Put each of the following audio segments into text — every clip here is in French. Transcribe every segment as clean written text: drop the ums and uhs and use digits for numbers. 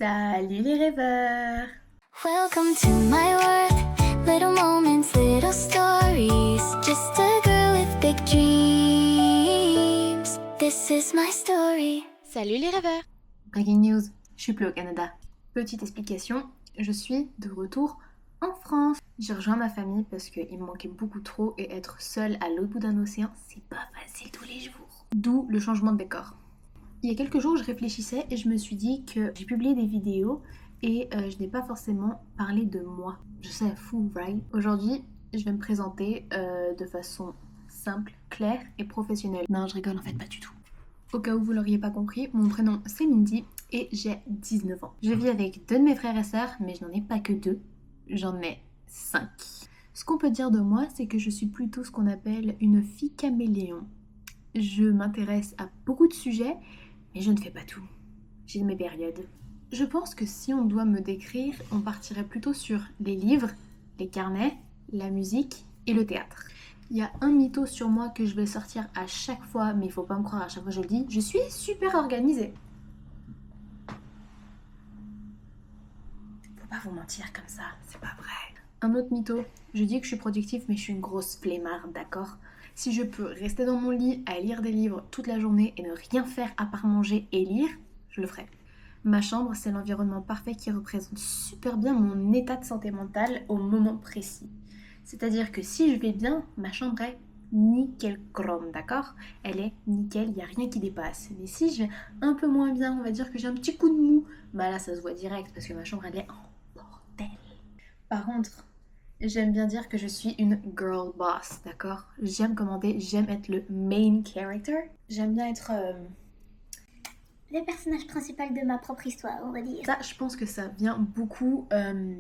Salut les rêveurs! Welcome to my world, little moments, little stories. Just a girl with big dreams. This is my story. Salut les rêveurs! Breaking news, je suis plus au Canada. Petite explication, je suis de retour en France. J'ai rejoint ma famille parce qu'il me manquait beaucoup trop et être seule à l'autre bout d'un océan, c'est pas facile tous les jours. D'où le changement de décor. Il y a quelques jours, je réfléchissais et je me suis dit que j'ai publié des vidéos et je n'ai pas forcément parlé de moi. Je sais, fou, right? Aujourd'hui, je vais me présenter de façon simple, claire et professionnelle. Non, je rigole, en fait, pas du tout. Au cas où vous l'auriez pas compris, mon prénom c'est Mindy et j'ai 19 ans. Je vis avec deux de mes frères et sœurs, mais je n'en ai pas que deux, j'en ai 5. Ce qu'on peut dire de moi, c'est que je suis plutôt ce qu'on appelle une fille caméléon. Je m'intéresse à beaucoup de sujets, mais je ne fais pas tout. J'ai mes périodes. Je pense que si on doit me décrire, on partirait plutôt sur les livres, les carnets, la musique et le théâtre. Il y a un mytho sur moi que je vais sortir à chaque fois, mais il faut pas me croire à chaque fois que je le dis. Je suis super organisée. Faut pas vous mentir comme ça, c'est pas vrai. Un autre mytho, je dis que je suis productive, mais je suis une grosse flemmarde, d'accord ? Si je peux rester dans mon lit à lire des livres toute la journée et ne rien faire à part manger et lire, je le ferai. Ma chambre, c'est l'environnement parfait qui représente super bien mon état de santé mentale au moment précis. C'est-à-dire que si je vais bien, ma chambre est nickel chrome, d'accord ? Elle est nickel, il n'y a rien qui dépasse. Mais si je vais un peu moins bien, on va dire que j'ai un petit coup de mou, bah là ça se voit direct parce que ma chambre elle est en bordel. Par contre, j'aime bien dire que je suis une girl boss, d'accord ? J'aime commander, j'aime être le main character. J'aime bien être... Le personnage principal de ma propre histoire, on va dire. Ça, je pense que ça vient beaucoup de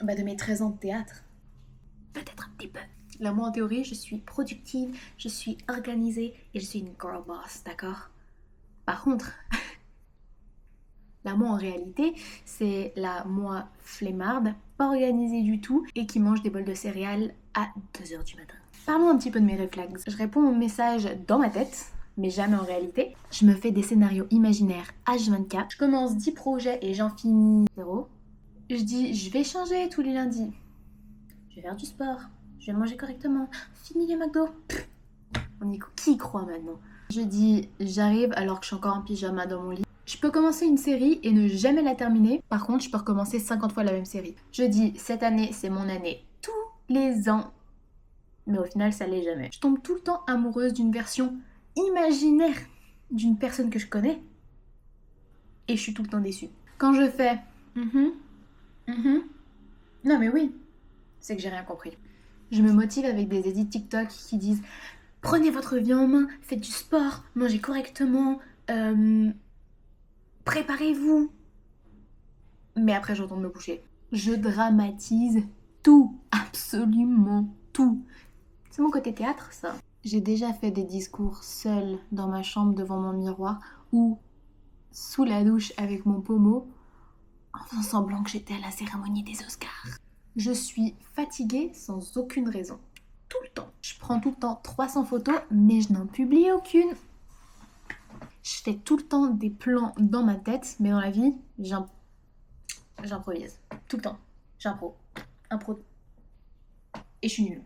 mes 13 ans de théâtre. Peut-être un petit peu. Là, moi, en théorie, je suis productive, je suis organisée et je suis une girl boss, d'accord ? Par contre, la moi en réalité, c'est la moi flemmarde, pas organisée du tout et qui mange des bols de céréales à 2h du matin. Parlons un petit peu de mes réflexes. Je réponds aux messages dans ma tête, mais jamais en réalité. Je me fais des scénarios imaginaires H24. Je commence 10 projets et j'en finis 0. Je dis, je vais changer tous les lundis. Je vais faire du sport. Je vais manger correctement. Fini les McDo. Qui y croit maintenant ? Je dis, j'arrive alors que je suis encore en pyjama dans mon lit. Je peux commencer une série et ne jamais la terminer. Par contre, je peux recommencer 50 fois la même série. Je dis, cette année, c'est mon année. Tous les ans. Mais au final, ça l'est jamais. Je tombe tout le temps amoureuse d'une version imaginaire d'une personne que je connais. Et je suis tout le temps déçue. Quand je fais non mais oui, c'est que j'ai rien compris. Je me motive avec des edits TikTok qui disent prenez votre vie en main, faites du sport, mangez correctement, préparez-vous. Mais après je retourne me coucher. Je dramatise tout, absolument tout. C'est mon côté théâtre ça. J'ai déjà fait des discours seule dans ma chambre devant mon miroir ou sous la douche avec mon pommeau en faisant semblant que j'étais à la cérémonie des Oscars. Je suis fatiguée sans aucune raison. Tout le temps. Je prends tout le temps 300 photos, mais je n'en publie aucune. Je fais tout le temps des plans dans ma tête, mais dans la vie, j'improvise. Tout le temps. Impro. Et je suis nulle.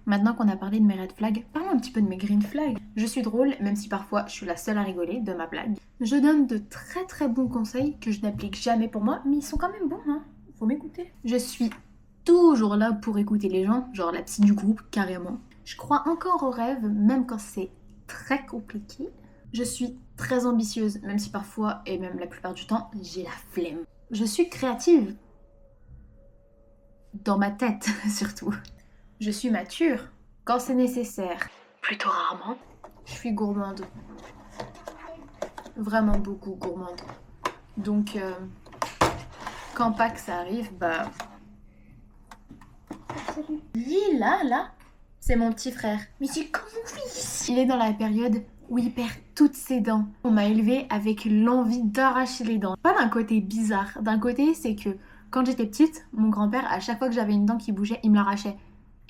Maintenant qu'on a parlé de mes red flags, parlons un petit peu de mes green flags. Je suis drôle, même si parfois je suis la seule à rigoler de ma blague. Je donne de très très bons conseils que je n'applique jamais pour moi, mais ils sont quand même bons, hein. Faut m'écouter. Je suis toujours là pour écouter les gens, genre la psy du groupe, carrément. Je crois encore aux rêves, même quand c'est très compliqué. Je suis très ambitieuse, même si parfois, et même la plupart du temps, j'ai la flemme. Je suis créative. Dans ma tête, surtout. Je suis mature quand c'est nécessaire. Plutôt rarement. Je suis gourmande. Vraiment beaucoup gourmande. Donc, quand Pâques ça arrive, bah... Lui, là, c'est mon petit frère. Mais c'est comme mon fils. Il est dans la période où il perd toutes ses dents. On m'a élevée avec l'envie d'arracher les dents. Pas d'un côté bizarre. D'un côté, c'est que quand j'étais petite, mon grand-père, à chaque fois que j'avais une dent qui bougeait, il me l'arrachait.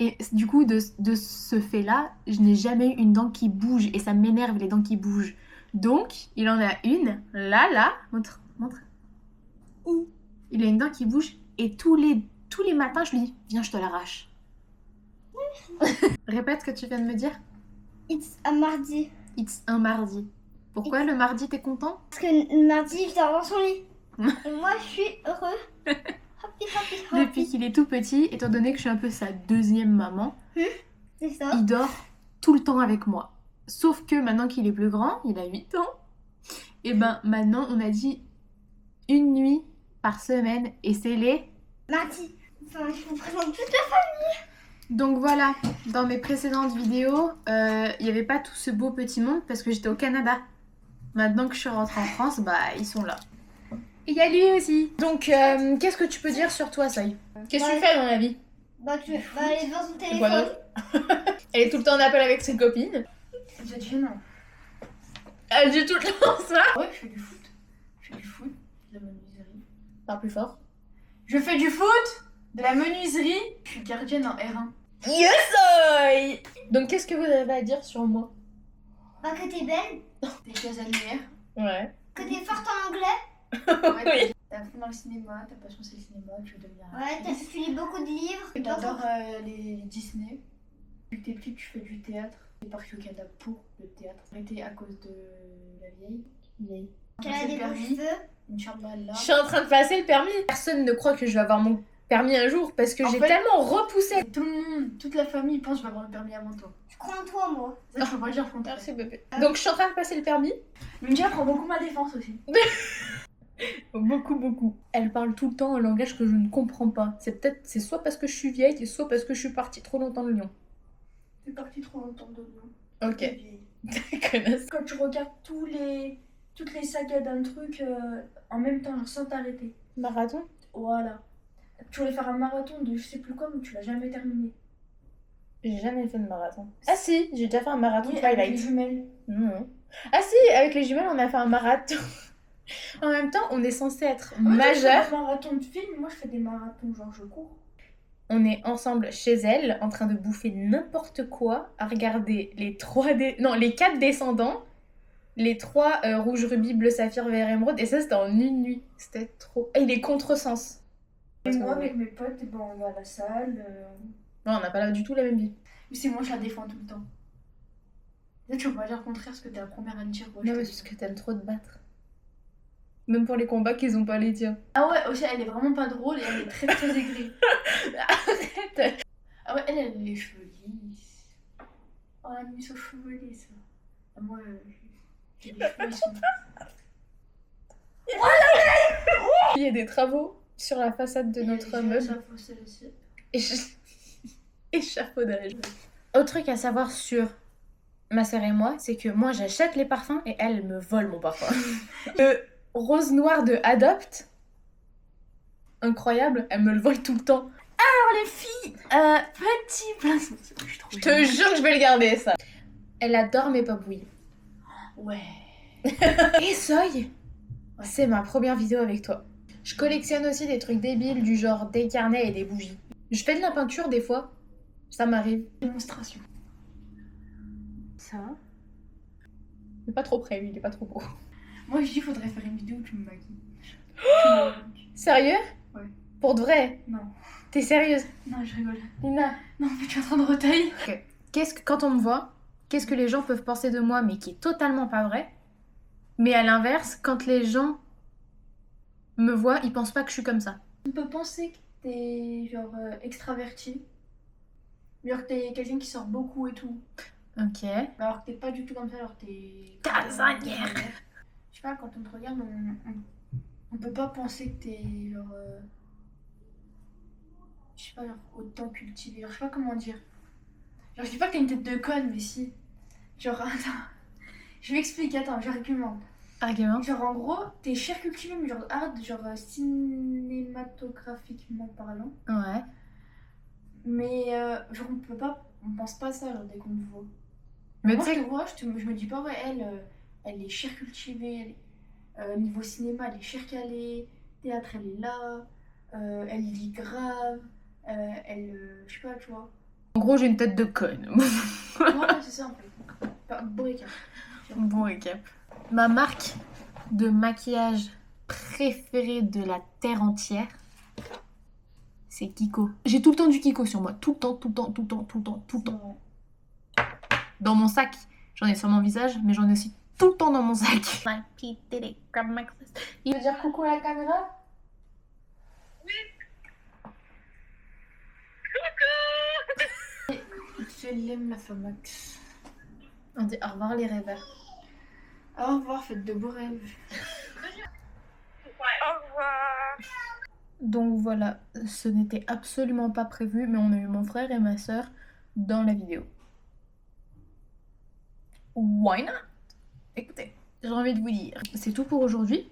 Et du coup, de ce fait-là, je n'ai jamais eu une dent qui bouge. Et ça m'énerve, les dents qui bougent. Donc, il en a une, là, montre. il a une dent qui bouge et tous les matins, je lui dis, viens, je te l'arrache. Répète ce que tu viens de me dire. It's un mardi. It's un mardi. Pourquoi le mardi, t'es content? Parce que le mardi, je dors dans son lit. Et moi, je suis heureux. Happy, happy, happy. Depuis qu'il est tout petit, étant donné que je suis un peu sa deuxième maman, C'est ça. il dort tout le temps avec moi. Sauf que maintenant qu'il est plus grand, il a 8 ans, et ben maintenant on a dit une nuit par semaine et c'est les... Mardi. Enfin, je vous présente toute la famille. Donc voilà, dans mes précédentes vidéos, il n'y avait pas tout ce beau petit monde parce que j'étais au Canada. Maintenant que je suis rentrée en France, bah ils sont là. Et il y a lui aussi. Donc qu'est-ce que tu peux dire sur toi, Soy? Qu'est-ce que tu fais dans la vie? Bah, tu vas aller devant son Quoi téléphone. d'autre? Elle est tout le temps en appel avec ses copines. C'est gênant. Elle dit tout le temps ça. Ouais, je fais du foot. Je fais du foot, de la menuiserie. Parle plus fort. Je fais du foot, de la menuiserie. Je suis gardienne en R1. Yes, Soy. Donc qu'est-ce que vous avez à dire sur moi? Bah, que t'es belle. T'es casanière. Ouais. Que t'es forte en anglais. Ouais, t'as fond dans le cinéma, ta passion c'est le cinéma, tu veux devenir Ouais, tu lis beaucoup de livres. Et t'adores les Disney. Depuis que t'es petite, tu fais du théâtre. T'es partie au Canada pour le théâtre. Arrêté à cause de la vieille. Qu'elle a des beaux cheveux. Une chambale là. Je suis en train de passer le permis. Personne ne croit que je vais avoir mon permis un jour parce que En j'ai fait- tellement repoussé. Tout le monde, toute la famille pense que je vais avoir le permis avant toi. Je crois en toi, moi. Ça, je peux pas le dire le contraire. Merci bébé. Donc je suis en train de passer le permis. Minja prend beaucoup ma défense aussi. Beaucoup. Elle parle tout le temps un langage que je ne comprends pas. C'est soit parce que je suis vieille, et soit parce que je suis partie trop longtemps de Lyon. T'es partie trop longtemps de Lyon. Ok. T'es vieille. Connasse. Quand tu regardes toutes les sagas d'un truc en même temps, genre sans t'arrêter. Marathon? Voilà. Tu voulais faire un marathon de je sais plus quoi, mais tu l'as jamais terminé. J'ai jamais fait de marathon. Ah si, j'ai déjà fait un marathon Oui, avec les Twilight. jumelles. Non. Ah si, avec les jumelles, on a fait un marathon. En même temps, on est censé être majeur. Je fais des marathons de films, moi je fais des marathons genre je cours. On est ensemble chez elle, en train de bouffer n'importe quoi, à regarder les 4 descendants, les 3 rouge, rubis, bleu, saphir, vert, émeraude, et ça c'était en une nuit. C'était trop... Et les contresens. Et moi avec mes potes, eh ben, on va à la salle. Non, on n'a pas du tout la même vie. Mais c'est moi je la défends tout le temps. Là, tu peux pas dire le contraire parce que t'es la première à le dire. Moi, je Non, te mais défends. c'est parce que t'aimes trop te battre. Même pour les combats qu'ils ont pas les tiens. Ah ouais, aussi elle est vraiment pas drôle et elle est très très aigrie. Arrête. Ah ouais, elle a les cheveux lisses. Oh, elle a mis ses cheveux lisses. Ah, moi, j'ai les cheveux, ils sont... Il y a des travaux sur la façade de notre meuble. Échafaudage. Autre truc à savoir sur ma sœur et moi, c'est que moi j'achète les parfums et elle me vole mon parfum. Le rose noir de Adopt, incroyable, elle me le vole tout le temps. Alors les filles, petit placement. Je te jure que je vais le garder ça. Elle adore mes pop bouillies. Ouais. Et Soy, c'est ma première vidéo avec toi. Je collectionne aussi des trucs débiles du genre des carnets et des bougies. Je fais de la peinture des fois, ça m'arrive. Démonstration. Ça. Il est pas trop près, lui, il est pas trop beau. Moi je dis faudrait faire une vidéo où tu me maquilles. Sérieux? Ouais. Pour de vrai? Non. T'es sérieuse? Non, je rigole. Lina. Non, mais tu es en train de retailler. Quand on me voit, qu'est-ce que les gens peuvent penser de moi, mais qui est totalement pas vrai? Mais à l'inverse, quand les gens me voient, ils pensent pas que je suis comme ça. On peut penser que t'es genre extraverti. Genre que t'es quelqu'un qui sort beaucoup et tout. Ok. Alors que t'es pas du tout comme ça, alors t'es... Casanière. Je sais pas, quand on te regarde, on peut pas penser que t'es genre... je sais pas, genre autant cultivé. Genre, je sais pas comment dire. Genre, je dis pas que t'as une tête de conne, mais si. Genre, attends. Je m'explique, attends, j'argumente. Argument. Genre, en gros, t'es cher cultivé, mais genre hard, genre cinématographiquement parlant. Ouais. Mais genre, on pense pas à ça, genre, dès qu'on te voit. Mais Moi, tu je sais te vois, je me dis pas, ouais, elle est cher cultivée, niveau cinéma, elle est cher calée, théâtre, elle est là, elle lit grave, je sais pas, tu vois. En gros, j'ai une tête de conne. Voilà, c'est ça en fait. Beau récap. Bon récap. Ma marque de maquillage préféré de la terre entière, c'est Kiko. J'ai tout le temps du Kiko sur moi. Tout le temps, tout le temps, tout le temps, tout le temps, tout le temps. Dans mon sac, j'en ai sur mon visage, mais j'en ai aussi tout le temps dans mon sac. Il veut dire coucou à la caméra? Oui. Coucou. Je l'aime la Famax. On dit au revoir les rêveurs. Au revoir, faites de beaux rêves. Au revoir. Donc voilà, ce n'était absolument pas prévu, mais on a eu mon frère et ma soeur dans la vidéo. Why not? Écoutez, j'ai envie de vous dire, c'est tout pour aujourd'hui.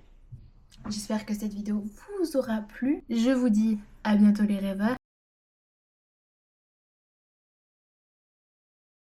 J'espère que cette vidéo vous aura plu. Je vous dis à bientôt les rêveurs